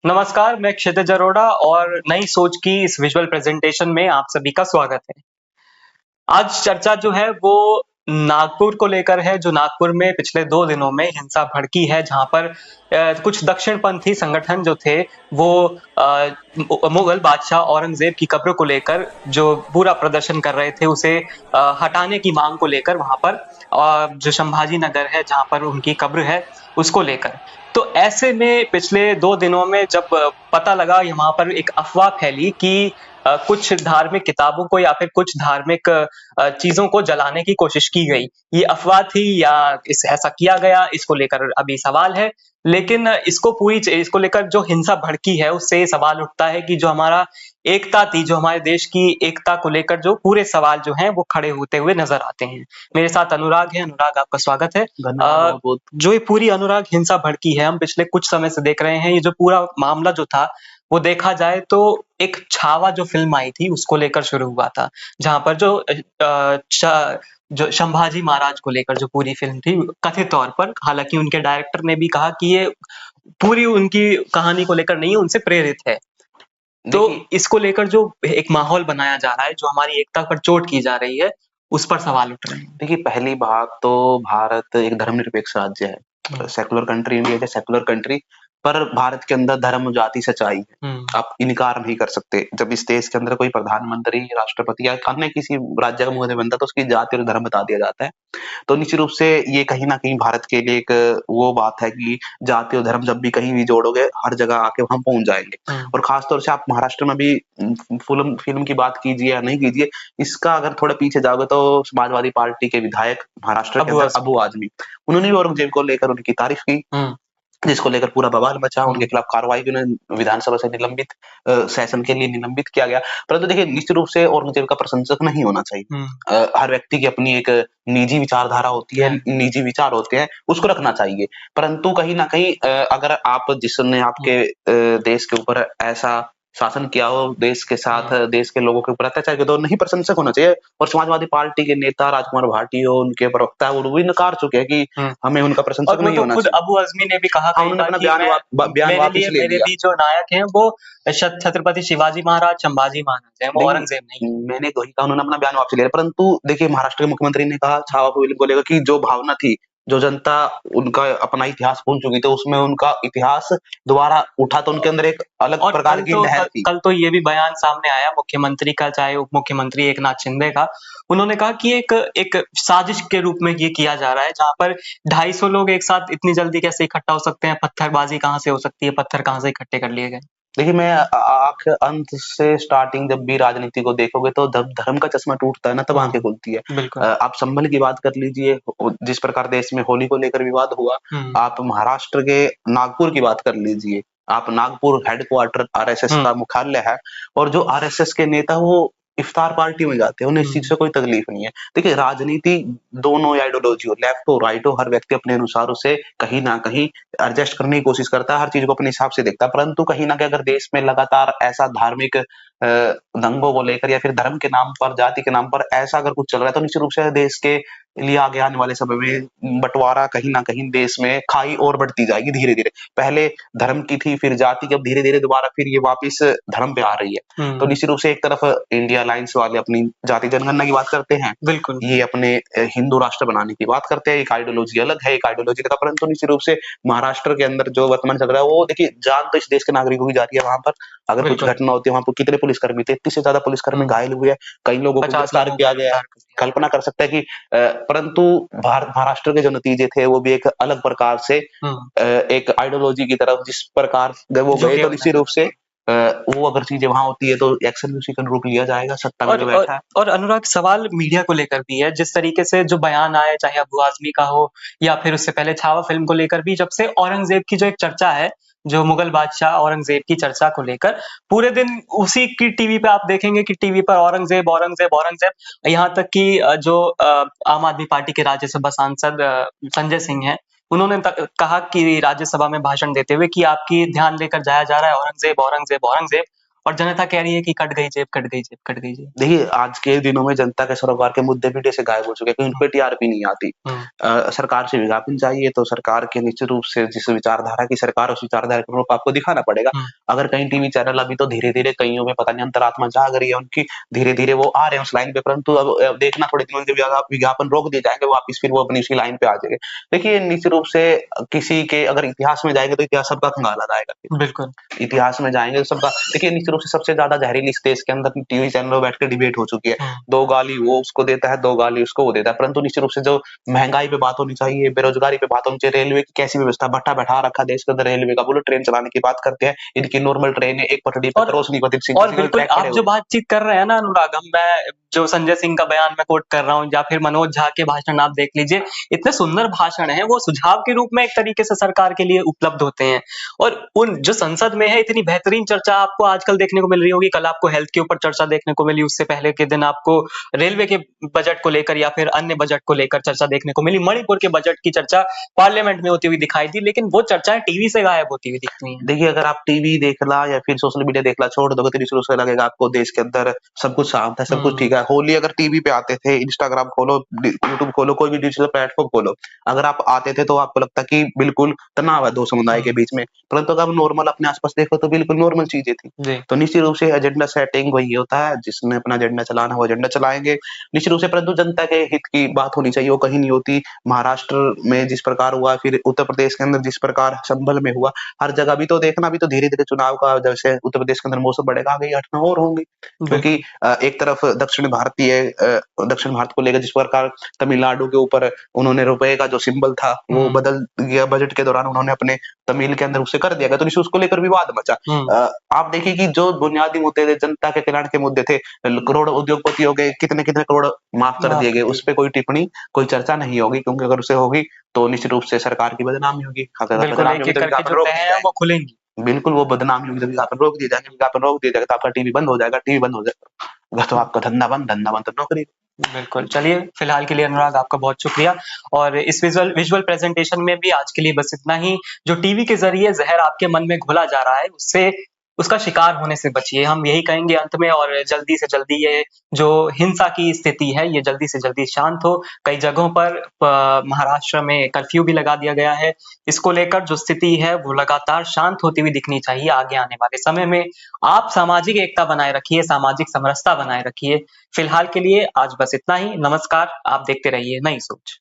नमस्कार, मैं क्षितिज अरोड़ा और नई सोच की इस विजुअल प्रेजेंटेशन में आप सभी का स्वागत है। आज चर्चा जो है वो नागपुर को लेकर है, जो नागपुर में पिछले 2 दिनों में हिंसा भड़की है, जहाँ पर कुछ दक्षिणपंथी संगठन जो थे वो मुगल बादशाह औरंगज़ेब की कब्र को लेकर जो पूरा प्रदर्शन कर रहे थे, उसे हटाने की माँग को लेकर वहाँ पर जो संभाजी नगर है, जहाँ पर उनकी कब्र है, उसको लेकर। तो ऐसे में पिछले 2 दिनों में जब पता लगा वहाँ पर एक अफ़वाह फैली कि कुछ धार्मिक किताबों को या फिर कुछ धार्मिक चीज़ों को जलाने की कोशिश की गई। ये अफ़वाह थी या ऐसा किया गया, इसको लेकर अभी सवाल है। लेकिन इसको लेकर जो हिंसा भड़की है, उससे ये सवाल उठता है कि जो हमारा एकता थी, जो हमारे देश की एकता को लेकर जो पूरे सवाल जो हैं, वो खड़े होते हुए नज़र आते हैं। मेरे साथ अनुराग है। अनुराग, आपका स्वागत है। धन्यवाद बहुत-बहुत। जो ये पूरी अनुराग हिंसा भड़की है, हम पिछले कुछ समय से देख रहे हैं, ये जो पूरा मामला जो था, वो देखा जाए तो एक छावा जो फ़िल्म आई थी, उसको लेकर शुरू हुआ था। जहाँ पर जो संभाजी महाराज को लेकर जो पूरी फ़िल्म थी, कथित तौर पर, हालाँकि उनके डायरेक्टर ने भी कहा कि ये पूरी उनकी कहानी को लेकर नहीं है, उनसे प्रेरित है। तो देखिए इसको लेकर जो एक माहौल बनाया जा रहा है, जो हमारी एकता पर चोट की जा रही है, उस पर सवाल उठ रहे हैं। देखिए पहली बात तो भारत एक धर्मनिरपेक्ष राज्य है। हुँ, secular country India is a secular country, पर भारत के अंदर धर्म, जाति, सच्चाई है। हुँ, आप इनकार नहीं कर सकते। जब इस देश के अंदर कोई प्रधानमंत्री, राष्ट्रपति या अन्य किसी राज्य का मुख्यमंत्री बनता है, तो उसकी जाति और धर्म बता दिया जाता है। तो निश्चित रूप से ये कहीं न कहीं भारत के लिए एक वो बात है कि जाति और धर्म जब भी कहीं भी जोड़ोगे, हर जगह आके हम पहुँच जाएँगे। हुँ। और ख़ास तौर से आप महाराष्ट्र में भी फ़िल्म की बात कीजिए या नहीं कीजिए, इसका अगर थोड़ा पीछे जाओगे तो समाजवादी पार्टी के विधायक महाराष्ट्र के अबू अंदर आज़मी। अबू आज़मी, उन्होंने भी औरंगज़ेब को लेकर उनकी तारीफ़ की, हुँ, जिसको लेकर पूरा बवाल मचा, उनके हुँ, खिलाफ कार्रवाई भी उन्हें विधानसभा से सेशन के लिए निलंबित किया गया। परंतु देखिए निश्चित रूप से औरंगज़ेब का प्रशंसक नहीं होना चाहिए। हुँ, हर व्यक्ति की अपनी एक निजी विचारधारा होती है, हुँ, निजी विचार होते हैं, उसको रखना चाहिए। परंतु कहीं न कहीं अगर आप जिसने हुँ, आपके देश के ऊपर ऐसा शासन किया हो, देश के साथ हुँ। देश के लोगों के ऊपर अत्याचार किया, तो नहीं प्रशंसक होना चाहिए। और समाजवादी पार्टी के नेता राजकुमार भाटी हो, उनके प्रवक्ता वो भी नकार चुके हैं कि हुँ। हमें उनका प्रशंसक और वो नहीं तो होना खुद चाहिए। अबू आज़मी ने भी कहा हाँ, कई उन्होंने बार अपना कि बयान मेरे वापिस लिए ले मेरे लिया। भी जो नायक हैं वो छत्रपति शिवाजी महाराज, संभाजी महाराज हैं, वो देखिए, औरंगज़ेब नहीं है। मैंने वही कहा उन्होंने अपना बयान वापस ले लिया, परंतु देखिए महाराष्ट्र के मुख्यमंत्री ने कहा छावा फ़िल्म को लेकर कि जो भावना थी, जो जनता उनका अपना इतिहास भूल चुकी थी, उसमें उनका इतिहास दोबारा उठा तो उनके अंदर एक अलग और प्रकार की लहर थी। कल तो ये भी बयान सामने आया मुख्यमंत्री का, चाहे उप मुख्यमंत्री एकनाथ शिंदे का। उन्होंने कहा कि एक एक साजिश के रूप में ये किया जा रहा है, जहाँ पर 250 लोग एक साथ इतनी जल्दी कैसे इकट्ठा हो सकते हैं, पत्थरबाज़ी कहाँ से हो सकती है, पत्थर कहाँ से इकट्ठे कर लिए गए। देखिए मैं आँख अंत से स्टार्टिंग जब भी राजनीति को देखोगे तो जब धर्म का चश्मा टूटता है ना तब आँखें हुँ, खुलती है। बिल्कुल। आप संभल की बात कर लीजिए, जिस प्रकार देश में होली को लेकर विवाद हुआ, हुँ, आप महाराष्ट्र के नागपुर की बात कर लीजिए। आप नागपुर हेडक्वार्टर आरएसएस हुँ, का मुख्यालय है और जो आरएसएस के नेता वो इफ्तार पार्टी में जाते हैं, उन्हें इस चीज़ हुँ, से कोई तकलीफ नहीं है। देखिए राजनीति दोनों आइडियोलॉजी हो, लेफ्ट हो, राइट हो, हर व्यक्ति अपने अनुसार उसे कहीं न कहीं एडजस्ट करने की कोशिश करता है, हर चीज़ को अपने हिसाब से देखता है। परंतु कहीं न कहीं अगर देश में लगातार ऐसा धार्मिक दंगों को लेकर या फिर धर्म के नाम पर, जाति के नाम पर ऐसा अगर कुछ चल रहा है, तो निश्चित रूप से देश के लिए आगे आने वाले समय में बँटवारा कहीं न कहीं देश में खाई और बढ़ती जाएगी धीरे-धीरे। पहले धर्म की थी, फिर जाति की, अब धीरे-धीरे दोबारा फिर ये वापिस धर्म पे आ रही है। तो हुँ, निश्चित रूप से एक तरफ इंडिया अलायंस वाले अपनी जाति जनगणना की बात करते हैं, बिल्कुल। ये अपने हिंदू राष्ट्र बनाने की बात करते हैं, एक आइडियोलॉजी अलग है, एक आइडियोलॉजी अलग है, परंतु निश्चित रूप से महाराष्ट्र के अंदर जो वर्तमान चल रहा है, वो देखिए जान तो इस देश के नागरिकों की जा रही है वहाँ पर। अगर कुछ बिल्कुल। घटना होती है, वहाँ पर कितने पुलिसकर्मी थे, 30 से ज़्यादा पुलिसकर्मी हुँ, घायल हुए हैं, कई लोगों को 50 गिरफ्तार लोगों को किया गया है। गिरफ्तार कर लिया गया। कल्पना कर सकते हैं कि परंतु महाराष्ट्र के जो नतीजे थे, वो भी एक अलग प्रकार से हुँ, एक आइडियोलॉजी की तरफ जिस प्रकार जब वो गए झुके तो हुए निश्चित नज़र रूप से आते हैं। वो अगर चीज़ें वहाँ होती है तो एक्शन भी उसी के अनुरूप लिया जाएगा, सत्ता में और जो और बैठा है। और अनुराग, सवाल मीडिया को लेकर भी है, जिस तरीके से जो बयान आए, चाहे अबू आज़मी का हो या फिर उससे पहले छावा फ़िल्म को लेकर भी, जब से औरंगज़ेब की जो एक चर्चा है, जो मुगल बादशाह औरंगज़ेब की चर्चा को लेकर, पूरे दिन उसी की टीवी पे आप देखेंगे कि टीवी पर औरंगज़ेब, औरंगज़ेब, औरंगज़ेब, यहाँ तक कि आम आदमी पार्टी के राज्यसभा सांसद संजय सिंह हैं, उन्होंने कहा कि राज्यसभा में भाषण देते हुए कि आपकी ध्यान लेकर जाया जा रहा है औरंगज़ेब, औरंगज़ेब, औरंगज़ेब। और जनता कह रही है कि कट गई जेब, कट गई जेब, कट गई जेब। देखिए, आज के दिनों में जनता के सरोकार के मुद्दे भी जैसे गायब हो चुके हैं, क्योंकि उन पे टीआरपी नहीं आती। सरकार से विज्ञापन चाहिए तो सरकार के निश्चित रूप से जिस विचारधारा की सरकार, उस विचारधारा के अनुरूप आपको दिखाना पड़ेगा। अगर कहीं टीवी चैनल अभी तो धीरे-धीरे कईयों में पता नहीं अंतरात्मा जाग रही है उनकी, धीरे-धीरे वो आ रहे हैं उस लाइन पे, परंतु अब देखना थोड़े दिनों के विज्ञापन रोक दिए जाएँगे, वापिस फिर वो अपनी उसी लाइन पे आ जाएँगे। देखिए, निश्चित रूप से किसी के अगर इतिहास में जाएँगे तो इतिहास सबका खंगाला जाएगा। बिल्कुल। इतिहास में जाएँगे तो सबका देखिए, निश्चित रूप से सबसे ज़्यादा जहरीली इस देश के अंदर टीवी चैनलों में बैठ के डिबेट हो चुकी है। 2 गाली वो उसको देता है, 2 गाली उसको वो देता है। परंतु निश्चित रूप से जो महँगाई पे बात होनी चाहिए, बेरोज़गारी पे बात होनी चाहिए, रेलवे की कैसी व्यवस्था, भट्टा बैठा रखा देश के अंदर रेलवे का, बुलेट ट्रेन चलाने की बात करते हैं। इनकी नॉर्मल ट्रेन है, एक पटरी पे रोशनी बदल सिंह और बिल्कुल आप जो बातचीत कर रहे हैं ना अनुराग, मैं जो संजय सिंह का बयान मैं कोट कर रहा हूँ या फिर मनोज झा के भाषण आप देख लीजिए, इतने सुंदर भाषण हैं, वो सुझाव के रूप में एक तरीके से सरकार के लिए उपलब्ध होते हैं। और उन जो संसद में है, इतनी बेहतरीन चर्चा आपको आजकल देखने को मिल रही होगी। कल आपको हेल्थ के ऊपर चर्चा देखने को मिली, उससे पहले के दिन आपको रेलवे के बजट को लेकर या फिर अन्य बजट को लेकर चर्चा देखने को मिली। मणिपुर के बजट की चर्चा पार्लियामेंट में होती हुई दिखाई दी, लेकिन वो चर्चाएं टीवी से गायब होती हुई दिखती हैं। देखिए, अगर आप टीवी देखना या फिर सोशल मीडिया देखना छोड़ दोगे तो निश्चित रूप से लगेगा आपको देश के अंदर सब कुछ शांत है, सब कुछ ठीक है। होली अगर टीवी पे आते थे, इंस्टाग्राम खोलो, यूट्यूब खोलो, कोई भी डिजिटल प्लेटफॉर्म खोलो, अगर आप आते थे तो आपको लगता कि बिल्कुल तनाव है 2 समुदाय के बीच में। परंतु अगर आप नॉर्मल अपने आस-पास देखो तो बिल्कुल नॉर्मल चीज़ें थी। तो निश्चित रूप से एजेंडा सेटिंग वही होता है, जिसने अपना एजेंडा चलाना है वो एजेंडा चलाएँगे। निश्चित रूप से परंतु जनता के हित की बात होनी चाहिए, वो कहीं नहीं होती। महाराष्ट्र में जिस प्रकार हुआ, फिर उत्तर प्रदेश के अंदर जिस प्रकार संभल में हुआ, हर जगह भी तो देखना, भी तो धीरे-धीरे चुनाव का जैसे उत्तर प्रदेश के अंदर मौसम बढ़ेगा, आगे ये घटना और होंगी। क्योंकि एक तरफ दक्षिण भारत को लेकर जिस प्रकार तमिलनाडु के ऊपर उन्होंने रुपए का जो सिंबल था, वो बदल गया बजट के दौरान, उन्होंने अपने तमिल के अंदर उसे कर दिया गया, तो निश्चित उसको लेकर विवाद मचा। आप देखिए कि जो बुनियादी मुद्दे थे, जनता के कल्याण के मुद्दे थे, करोड़ उद्योगपतियों के कितने-कितने करोड़ माफ कर दिए गए, उस पे कोई टिप्पणी, कोई चर्चा नहीं होगी, क्योंकि अगर उसे होगी तो निश्चित रूप से सरकार की बदनामी होगी। अगर बदनामी होगी तो विज्ञापन रोक दिए जाएँगे। वो खुलेंगी। बिल्कुल, वो बदनामी होगी तो विज्ञापन रोक दिए जाएँगे, विज्ञापन रोक दिया जाएगा तो आपका टीवी बंद हो जाएगा, टीवी बंद हो जाएगा तो आपका धंधा बंद तो नौकरी। बिल्कुल, चलिए फिलहाल के लिए अनुराग आपका बहुत शुक्रिया। और इस विजुअल प्रेजेंटेशन में भी आज के लिए बस इतना ही। जो टीवी के ज़रिए ज़हर आपके मन में घोला जा रहा है, उससे उसका शिकार होने से बचिए, हम यही कहेंगे अंत में। और जल्दी से जल्दी ये जो हिंसा की स्थिति है, ये जल्दी से जल्दी शांत हो। कई जगहों पर महाराष्ट्र में कर्फ्यू भी लगा दिया गया है। इसको लेकर जो स्थिति है वो लगातार शांत होती हुई दिखनी चाहिए आगे आने वाले समय में। आप सामाजिक एकता बनाए रखिए, सामाजिक समरसता बनाए रखिए। फिलहाल के लिए आज बस इतना ही। नमस्कार, आप देखते रहिए नई सोच।